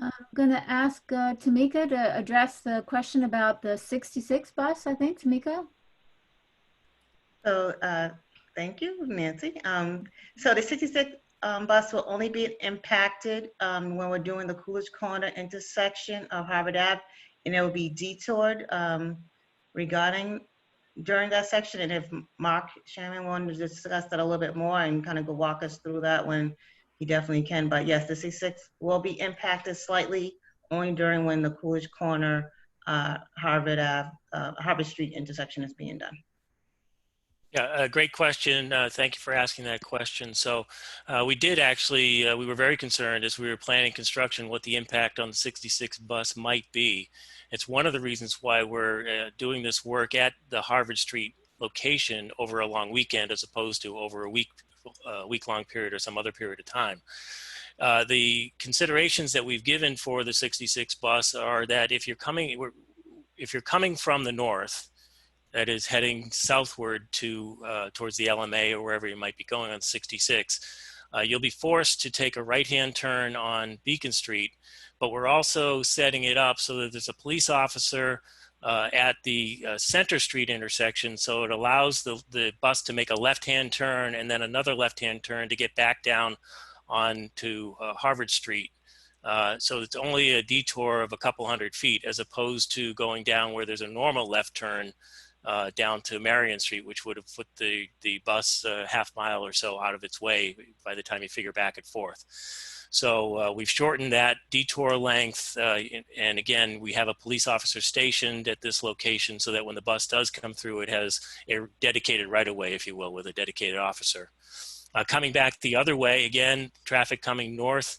I'm going to ask Tamika to address the question about the 66 bus, I think. Tamika? So thank you, Nancy. So the 66 bus will only be impacted when we're doing the Coolidge Corner intersection of Harvard Ave, and it will be detoured regarding during that section. And if Mark Sherman wanted to discuss that a little bit more and kind of go walk us through that when he definitely can. But yes, the 66 will be impacted slightly only during when the Coolidge Corner Harvard Street intersection is being done. Yeah, a great question. Thank you for asking that question. So we did actually, we were very concerned as we were planning construction what the impact on the 66 bus might be. It's one of the reasons why we're doing this work at the Harvard Street location over a long weekend as opposed to over a week-long period or some other period of time. The considerations that we've given for the 66 bus are that if you're coming from the north, that is heading southward to towards the LMA or wherever you might be going on 66, you'll be forced to take a right-hand turn on Beacon Street, but we're also setting it up so that there's a police officer at the Center Street intersection, so it allows the bus to make a left-hand turn and then another left-hand turn to get back down onto Harvard Street. So it's only a detour of a couple hundred feet as opposed to going down where there's a normal left turn down to Marion Street, which would have put the bus half mile or so out of its way by the time you figure back and forth. So we've shortened that detour length. And again, we have a police officer stationed at this location so that when the bus does come through, it has a dedicated right-of-way, if you will, with a dedicated officer. Coming back the other way, again, traffic coming north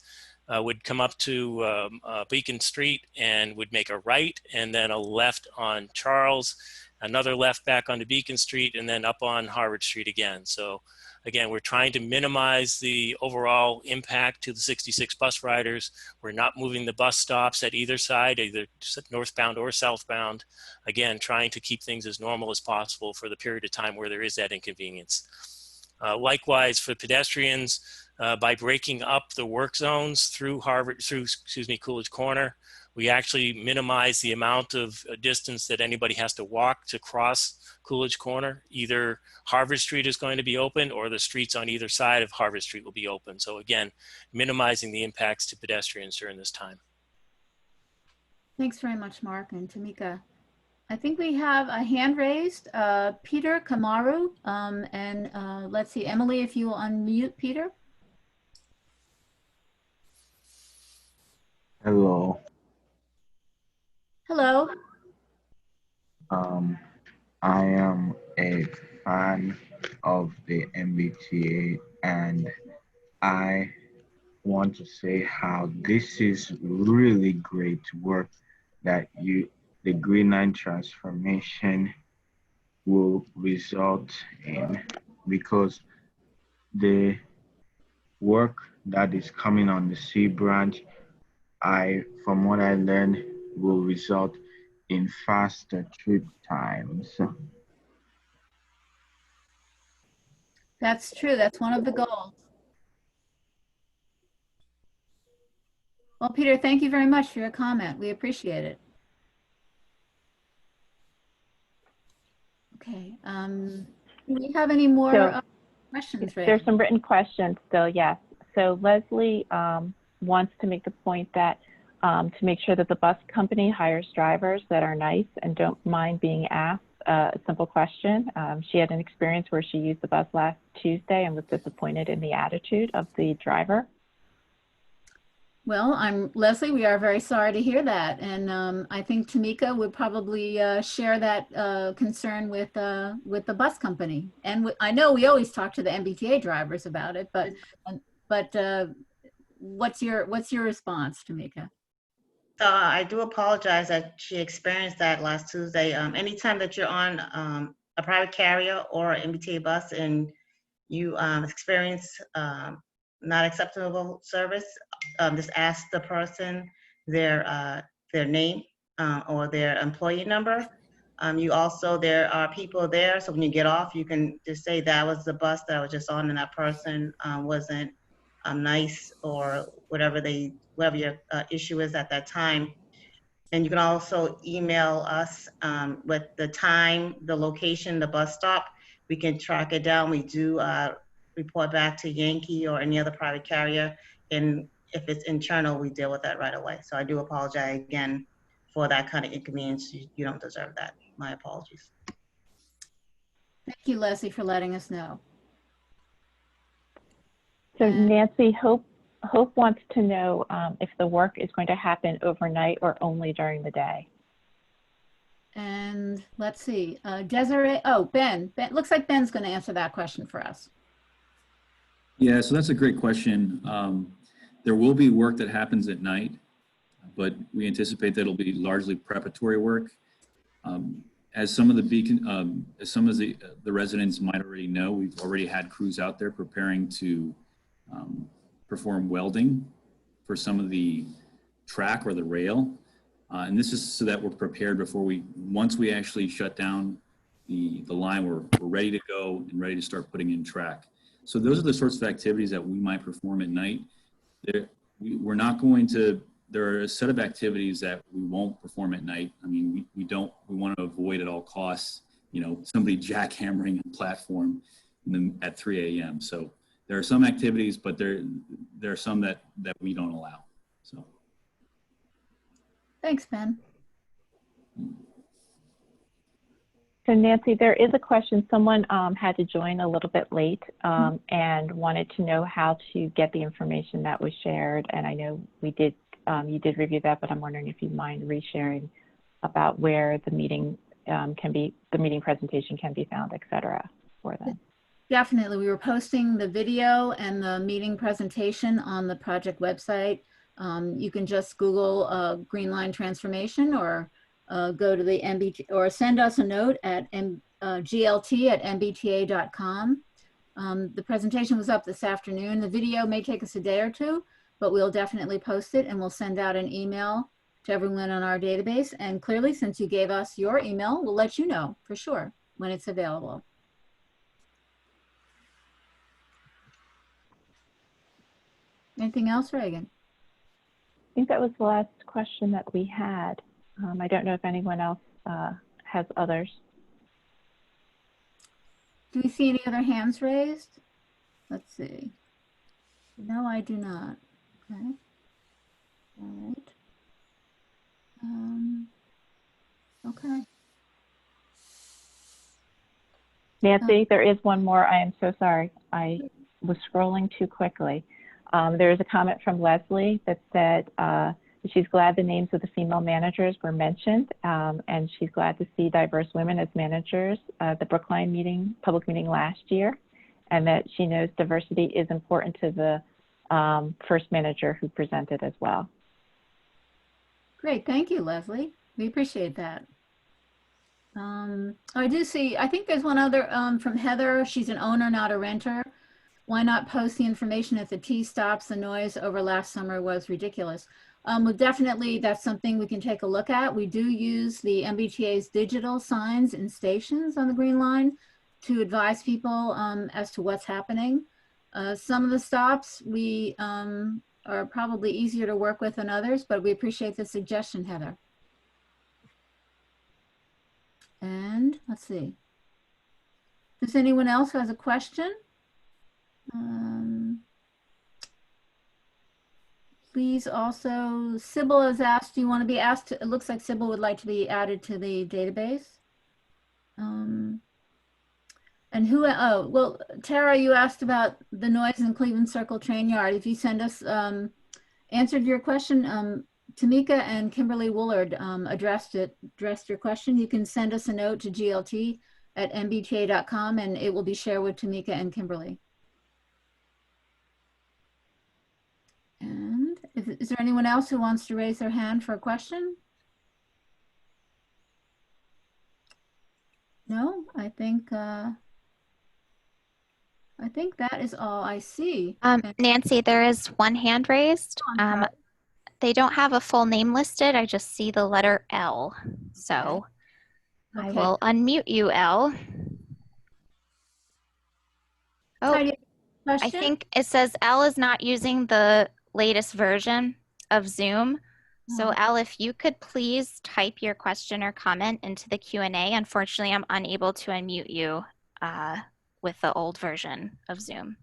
would come up to Beacon Street and would make a right and then a left on Charles. another left back onto Beacon Street, and then up on Harvard Street again. So again, we're trying to minimize the overall impact to the 66 bus riders. We're not moving the bus stops at either side, either northbound or southbound. Again, trying to keep things as normal as possible for the period of time where there is that inconvenience. Likewise, for pedestrians, by breaking up the work zones through Coolidge Corner, we actually minimize the amount of distance that anybody has to walk to cross Coolidge Corner. Either Harvard Street is going to be open or the streets on either side of Harvard Street will be open. So again, minimizing the impacts to pedestrians during this time. Thanks very much, Mark and Tamika. I think we have a hand raised, Peter Kamaru, and let's see, Emily, if you will unmute Peter. Hello. Hello. I am a fan of the MBTA, and I want to say how this is really great work that the Green Line transformation will result in, because the work that is coming on the C branch, from what I learned, will result in faster trip times. That's true. That's one of the goals. Well, Peter, thank you very much for your comment. We appreciate it. Okay. Do we have any more questions? There's some written questions still, yes. So Leslie wants to make the point that to make sure that the bus company hires drivers that are nice and don't mind being asked a simple question. She had an experience where she used the bus last Tuesday and was disappointed in the attitude of the driver. Well, Leslie, we are very sorry to hear that. And I think Tamika would probably share that concern with the bus company. And I know we always talk to the MBTA drivers about it, but what's your response, Tamika? I do apologize that she experienced that last Tuesday. Anytime that you're on a private carrier or an MBTA bus and you experience not acceptable service, just ask the person their name or their employee number. There are people there, so when you get off, you can just say that was the bus that I was just on and that person wasn't nice, or whatever your issue is at that time. And you can also email us with the time, the location, the bus stop. We can track it down. We do report back to Yankee or any other private carrier. And if it's internal, we deal with that right away. So I do apologize again for that kind of inconvenience. You don't deserve that. My apologies. Thank you, Leslie, for letting us know. So Nancy, Hope wants to know if the work is going to happen overnight or only during the day. And let's see, Desiree, Ben, looks like Ben's going to answer that question for us. Yeah, so that's a great question. There will be work that happens at night, but we anticipate that it'll be largely preparatory work. As some of the residents might already know, we've already had crews out there preparing to perform welding for some of the track or the rail. And this is so that we're prepared before once we actually shut down the line, we're ready to go and ready to start putting in track. So those are the sorts of activities that we might perform at night. We're not going to, there are a set of activities that we won't perform at night. I mean, we want to avoid at all costs, somebody jackhammering a platform at 3 a.m. So there are some activities, but there are some that we don't allow. So. Thanks, Ben. So Nancy, there is a question. Someone had to join a little bit late and wanted to know how to get the information that was shared. And I know you did review that, but I'm wondering if you mind resharing about where the meeting the meeting presentation can be found, et cetera, for them. Definitely. We were posting the video and the meeting presentation on the project website. You can just Google Green Line Transformation or go to the MBTA or send us a note at glt@mbta.com. The presentation was up this afternoon. The video may take us a day or two, but we'll definitely post it and we'll send out an email to everyone on our database. And clearly, since you gave us your email, we'll let you know for sure when it's available. Anything else, Reagan? I think that was the last question that we had. I don't know if anyone else has others. Do we see any other hands raised? Let's see. No, I do not. Okay. All right. Okay. Nancy, there is one more. I am so sorry. I was scrolling too quickly. There is a comment from Leslie that said she's glad the names of the female managers were mentioned, and she's glad to see diverse women as managers at the Brookline meeting, public meeting last year, and that she knows diversity is important to the first manager who presented as well. Great, thank you, Leslie. We appreciate that. I do see, I think there's one other from Heather. She's an owner, not a renter. Why not post the information at the T stops? The noise over last summer was ridiculous. Well, definitely that's something we can take a look at. We do use the MBTA's digital signs and stations on the Green Line to advise people as to what's happening. Some of the stops we are probably easier to work with than others, but we appreciate the suggestion, Heather. And let's see. Does anyone else who has a question? Please also, Sybil has asked, do you want to be asked? It looks like Sybil would like to be added to the database. And who, oh, well, Tara, you asked about the noise in Cleveland Circle train yard. If you send us, answered your question, Tamika and Kimberly Woolard addressed your question. You can send us a note to glt@mbta.com and it will be shared with Tamika and Kimberly. And is there anyone else who wants to raise their hand for a question? No, I think that is all I see. Nancy, there is one hand raised. They don't have a full name listed. I just see the letter L. So okay. I will unmute you, L. Oh, I think it says L is not using the latest version of Zoom. So Al, if you could please type your question or comment into the Q&A. Unfortunately, I'm unable to unmute you with the old version of Zoom.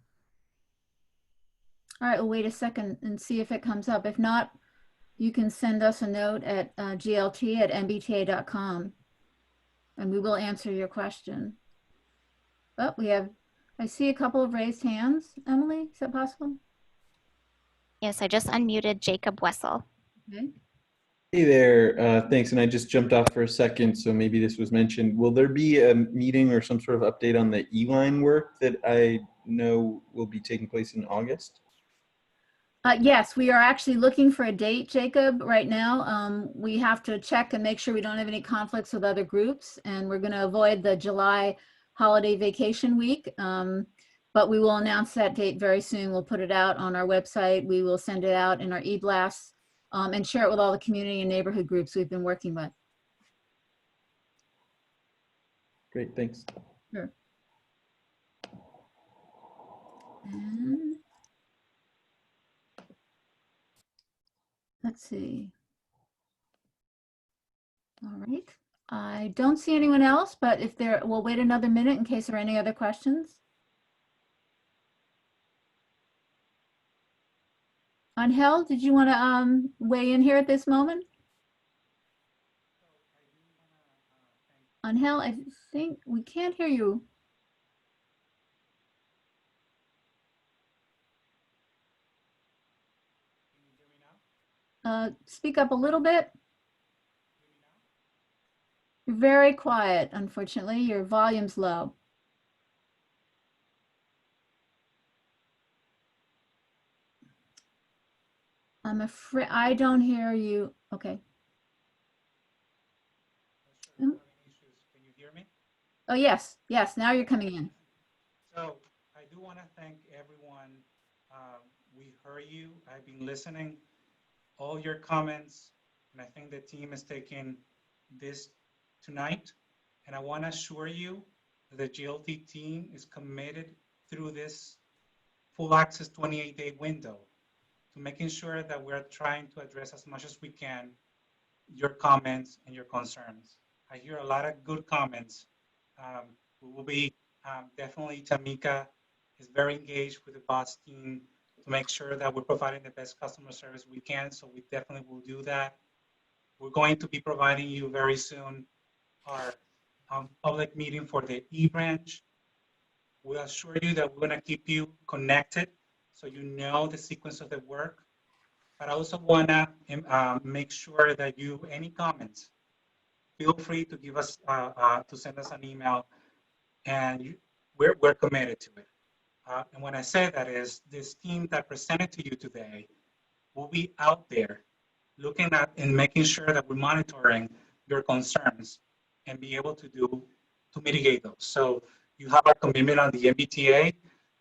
All right, we'll wait a second and see if it comes up. If not, you can send us a note at glt@mbta.com and we will answer your question. Oh, I see a couple of raised hands. Emily, is that possible? Yes, I just unmuted Jacob Wessel. Okay. Hey there, thanks. And I just jumped off for a second, so maybe this was mentioned. Will there be a meeting or some sort of update on the E-line work that I know will be taking place in August? Yes, we are actually looking for a date, Jacob, right now. We have to check and make sure we don't have any conflicts with other groups, and we're going to avoid the July holiday vacation week. But we will announce that date very soon. We'll put it out on our website. We will send it out in our e-blasts and share it with all the community and neighborhood groups we've been working with. Great, thanks. Sure. And let's see. All right. I don't see anyone else, but if there, we'll wait another minute in case there are any other questions. Angel, did you want to weigh in here at this moment? Angel, I think we can't hear you. Speak up a little bit. You're very quiet, unfortunately. Your volume's low. I'm afraid I don't hear you. Okay. Oh, yes, yes, now you're coming in. So I do want to thank everyone. We heard you. I've been listening, all your comments, and I think the team is taking this tonight. And I want to assure you that the GLT team is committed through this full access 28-day window to making sure that we're trying to address as much as we can your comments and your concerns. I hear a lot of good comments. We will be definitely, Tamika is very engaged with the boss team to make sure that we're providing the best customer service we can. So we definitely will do that. We're going to be providing you very soon our public meeting for the e-branch. We'll assure you that we're going to keep you connected so you know the sequence of the work. But I also want to make sure that any comments, feel free to give us, to send us an email, and we're committed to it. And when I say that is, this team that presented to you today will be out there looking at and making sure that we're monitoring your concerns and be able to mitigate those. So you have our commitment on the MBTA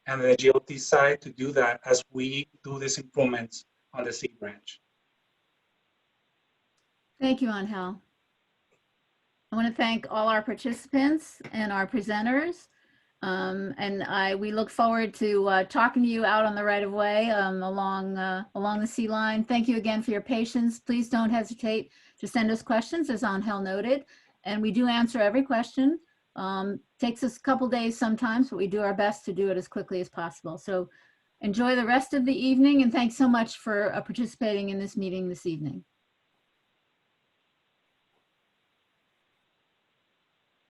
and the GLT side to do that as we do these improvements on the C branch. Thank you, Angel. I want to thank all our participants and our presenters. We look forward to talking to you out on the right of way along the sea line. Thank you again for your patience. Please don't hesitate to send us questions, as Angel noted, and we do answer every question. Takes us a couple days sometimes, but we do our best to do it as quickly as possible. So enjoy the rest of the evening, and thanks so much for participating in this meeting this evening.